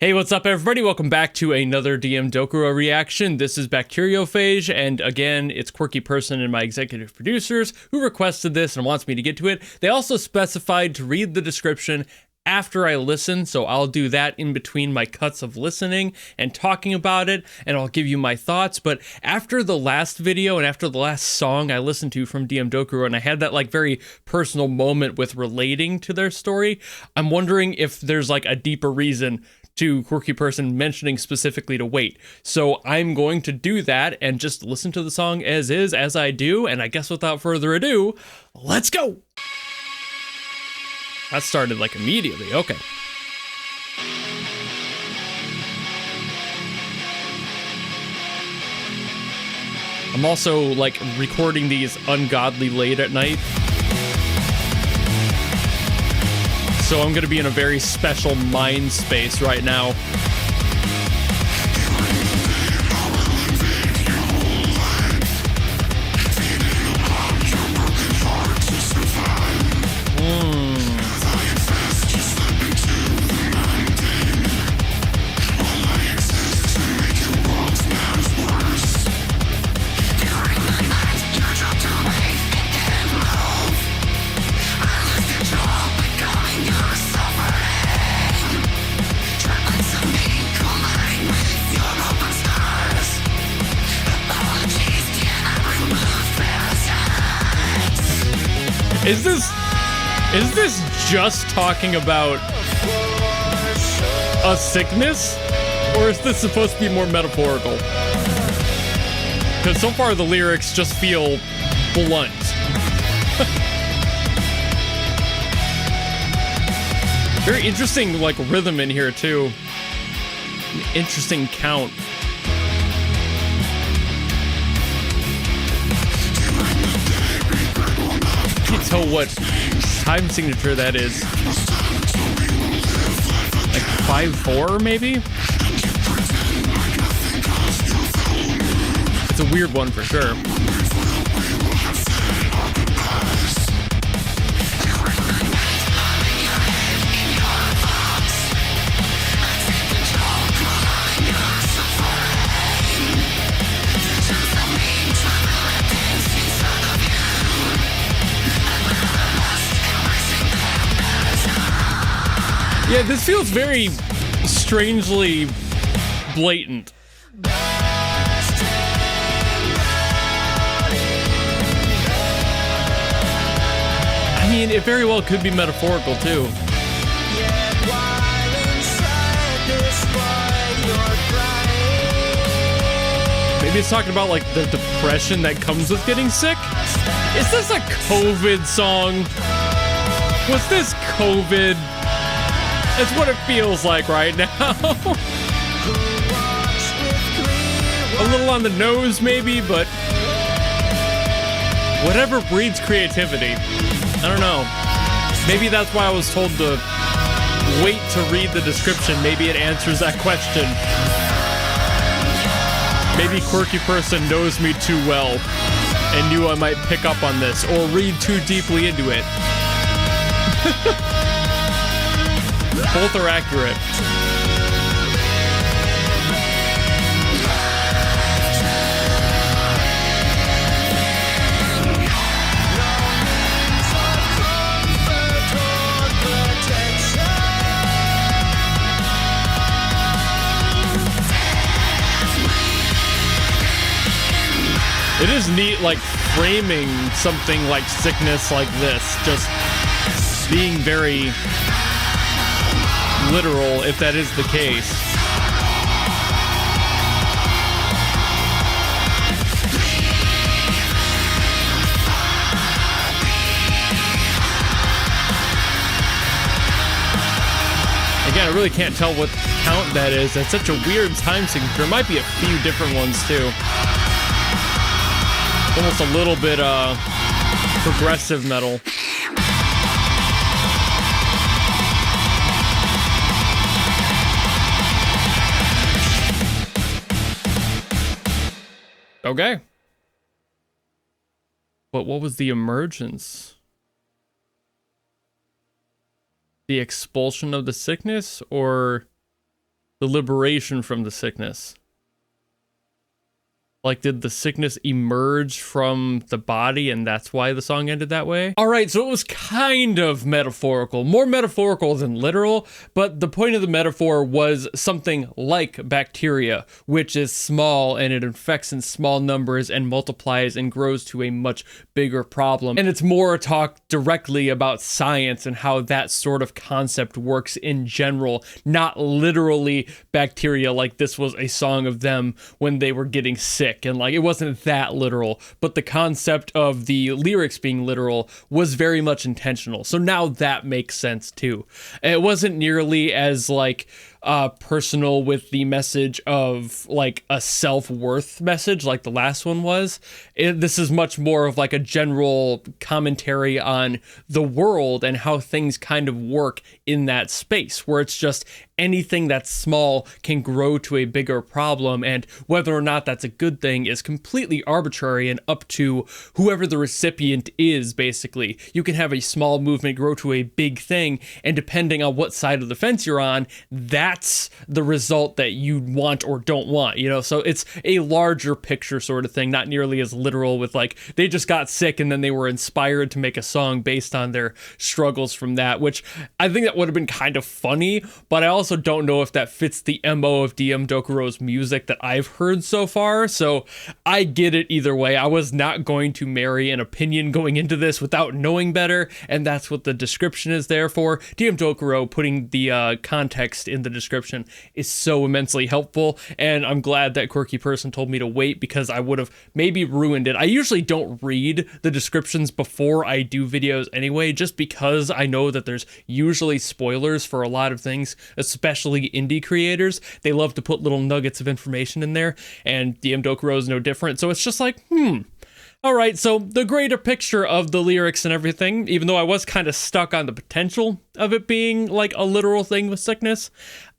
Hey, what's up, everybody? Welcome back to another DM DOKURO reaction. This is Bacteriophage, and again, it's Quirky Person and my executive producers who requested this and wants me to get to it. They also specified to read the description after I listen, so I'll do that in between my cuts of listening and talking about it, and I'll give you my thoughts. But after the last video and after the last song I listened to from DM DOKURO, and I had that like very personal moment with relating to their story, I'm wondering if there's like a deeper reason to Quirky Person mentioning specifically to wait. So I'm going to do that and just listen to the song as is, as I do, and I guess without further ado, let's go! That started like immediately, okay. I'm also like recording these ungodly late at night. So I'm gonna be in a very special mind space right now. Is this just talking about a sickness? Or is this supposed to be more metaphorical? Because so far the lyrics just feel blunt. Very interesting like rhythm in here too. Interesting count. Can't tell what time signature that is. Like 5/4 maybe? It's a weird one for sure. Yeah, this feels very strangely blatant. I mean, it very well could be metaphorical too. Maybe it's talking about like the depression that comes with getting sick. Is this a COVID song? Was this COVID? That's what it feels like right now. A little on the nose maybe, but whatever breeds creativity. I don't know. Maybe that's why I was told to wait to read the description. Maybe it answers that question. Maybe Quirky Person knows me too well and knew I might pick up on this or read too deeply into it. Both are accurate. It is neat, like, framing something like sickness like this, just being very literal, if that is the case. Again, I really can't tell what count that is. That's such a weird time signature. There might be a few different ones too. Almost a little bit progressive metal. Okay. But what was the emergence? The expulsion of the sickness, or The liberation from the sickness. Like, did the sickness emerge from the body and that's why the song ended that way? All right, so it was kind of metaphorical, more metaphorical than literal, but the point of the metaphor was something like bacteria, which is small and it infects in small numbers and multiplies and grows to a much bigger problem. And it's more a talk directly about science and how that sort of concept works in general, not literally bacteria like this was a song of them when they were getting sick. And like, it wasn't that literal, but the concept of the lyrics being literal was very much intentional. So now that makes sense too. It wasn't nearly as like personal with the message of like a self-worth message like the last one was. This is much more of like a general commentary on the world and how things kind of work in that space, where it's just anything that's small can grow to a bigger problem, and whether or not that's a good thing is completely arbitrary and up to whoever the recipient is. Basically, you can have a small movement grow to a big thing, and depending on what side of the fence you're on, that's the result that you want or don't want, you know? So it's a larger picture sort of thing, not nearly as literal with like, they just got sick and then they were inspired to make a song based on their struggles from that, which I think that would have been kind of funny, but I also don't know if that fits the MO of DOKURO's music that I've heard so far. So I get it either way. I was not going to marry an opinion going into this without knowing better, and that's what the description is there for. DOKURO putting the context in the description is so immensely helpful, and I'm glad that quirky person told me to wait, because I would have maybe ruined it. I usually don't read the descriptions before I do videos anyway, just because I know that there's usually spoilers for a lot of things, especially indie creators. They love to put little nuggets of information in there, and DOKURO is no different. So it's just like, all right, so the greater picture of the lyrics and everything, even though I was kind of stuck on the potential of it being like a literal thing with sickness,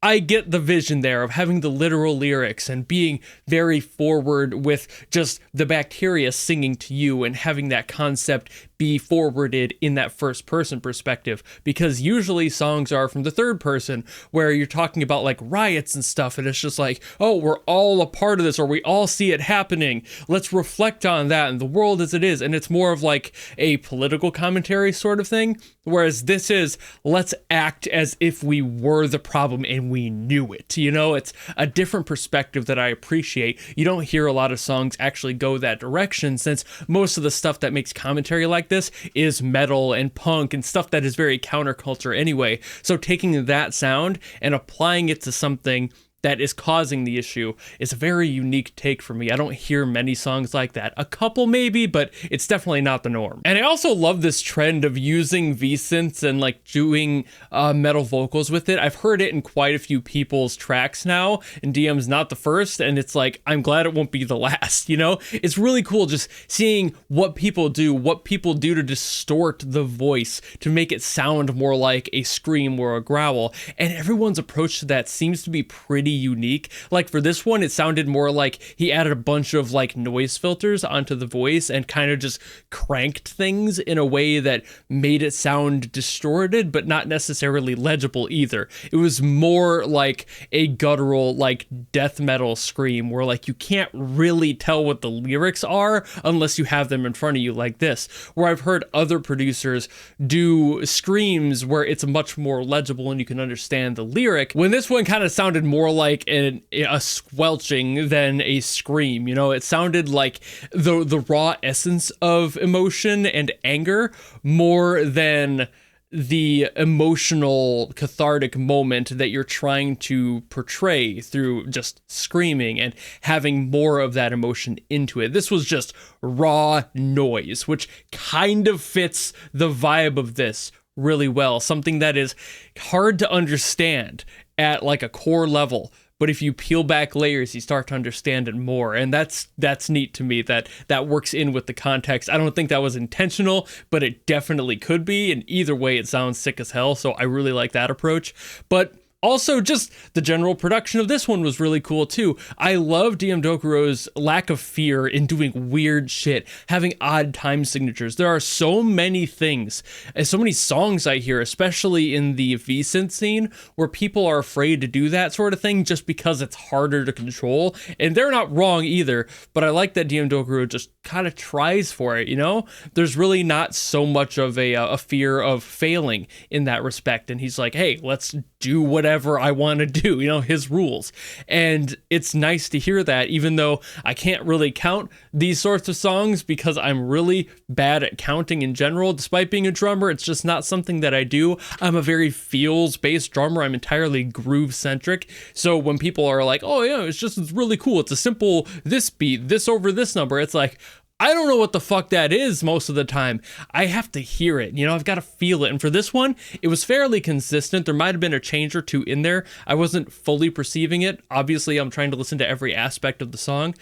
I get the vision there of having the literal lyrics and being very forward with just the bacteria singing to you and having that concept be forwarded in that first person perspective, because usually songs are from the third person where you're talking about like riots and stuff, and it's just like, oh, we're all a part of this, or we all see it happening, let's reflect on that and the world as it is. And it's more of like a political commentary sort of thing, whereas this is, let's act as if we were the problem and we knew it. You know, it's a different perspective that I appreciate. You don't hear a lot of songs actually go that direction, since most of the stuff that makes commentary like this is metal and punk and stuff that is very counterculture anyway. So taking that sound and applying it to something that is causing the issue is a very unique take for me. I don't hear many songs like that. A couple maybe, but it's definitely not the norm. And I also love this trend of using V-synths and like doing metal vocals with it. I've heard it in quite a few people's tracks now, and DM's not the first, and it's like, I'm glad it won't be the last, you know? It's really cool just seeing what people do to distort the voice, to make it sound more like a scream or a growl. And everyone's approach to that seems to be pretty unique. Like for this one, it sounded more like he added a bunch of like noise filters onto the voice and kind of just cranked things in a way that made it sound distorted, but not necessarily legible either. It was more like a guttural, like death metal scream where like you can't really tell what the lyrics are unless you have them in front of you like this, where I've heard other producers do screams where it's much more legible and you can understand the lyric, when this one kind of sounded more like a squelching than a scream. You know, it sounded like the raw essence of emotion and anger more than the emotional cathartic moment that you're trying to portray through just screaming and having more of that emotion into it. This was just raw noise, which kind of fits the vibe of this really well. Something that is hard to understand at like a core level, but if you peel back layers, you start to understand it more. And that's neat to me, that works in with the context. I don't think that was intentional, but it definitely could be. And either way, it sounds sick as hell. So I really like that approach. But Also, just the general production of this one was really cool too. I love DOKURO's lack of fear in doing weird shit, having odd time signatures. There are so many things, and so many songs I hear, especially in the V-synth scene, where people are afraid to do that sort of thing just because it's harder to control. And they're not wrong either, but I like that DOKURO just kind of tries for it, you know? There's really not so much of a fear of failing in that respect. And he's like, hey, let's do whatever I want to do, you know, his rules. And it's nice to hear that, even though I can't really count these sorts of songs because I'm really bad at counting in general. Despite being a drummer, it's just not something that I do. I'm a very feels-based drummer. I'm entirely groove-centric. So when people are like, oh yeah, it's really cool, it's a simple this beat, this over this number, it's like, I don't know what the fuck that is most of the time. I have to hear it, you know, I've got to feel it. And for this one, it was fairly consistent. There might have been a change or two in there. I wasn't fully perceiving it. Obviously, I'm trying to listen to every aspect of the song,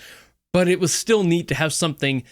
but it was still neat to have something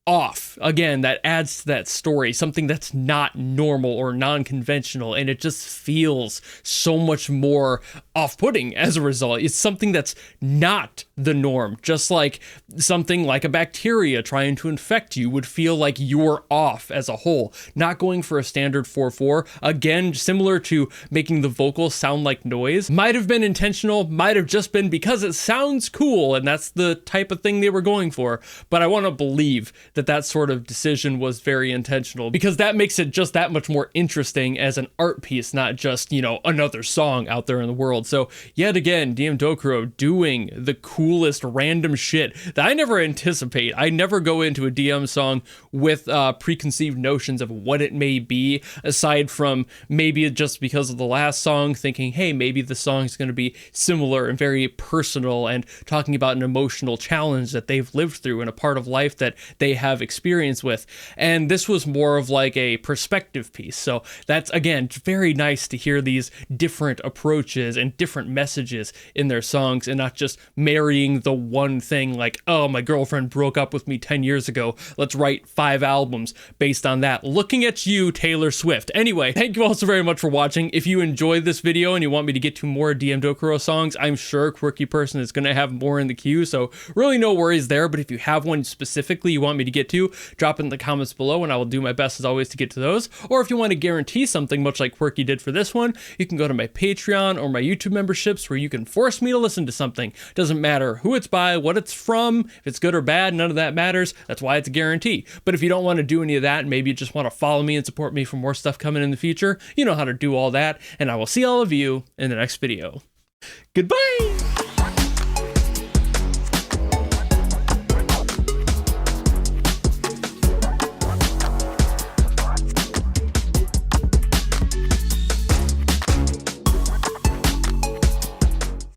off, again, that adds to that story, something that's not normal or non-conventional, and it just feels so much more off-putting as a result. It's something that's not the norm, just like something like a bacteria trying to infect you would feel like you're off as a whole. Not going for a standard 4/4, again, similar to making the vocals sound like noise, might have been intentional, might have just been because it sounds cool, and that's the type of thing they were going for, but I want to believe that sort of decision was very intentional, because that makes it just that much more interesting as an art piece, not just, you know, another song out there in the world. So yet again, DOKURO doing the coolest random shit that I never anticipate. I never go into a DM song with preconceived notions of what it may be, aside from maybe just because of the last song, thinking, hey, maybe the song is going to be similar and very personal and talking about an emotional challenge that they've lived through and a part of life that they have experience with. And this was more of like a perspective piece. So that's, again, very nice to hear these different approaches and different messages in their songs, and not just marrying the one thing like, oh, my girlfriend broke up with me 10 years ago, let's write 5 albums based on that. Looking at you, Taylor Swift. Anyway, thank you all so very much for watching. If you enjoyed this video and you want me to get to more DOKURO songs, I'm sure Quirky Person is going to have more in the queue, so really no worries there. But if you have one specifically you want me to get to, drop it in the comments below and I will do my best as always to get to those. Or if you want to guarantee something much like Quirky did for this one, you can go to my Patreon or my YouTube memberships where you can force me to listen to something. Doesn't matter who it's by, what it's from, if it's good or bad, none of that matters. That's why it's a guarantee. But if you don't want to do any of that, and maybe you just want to follow me and support me for more stuff coming in the future, you know how to do all that, and I will see all of you in the next video. Goodbye!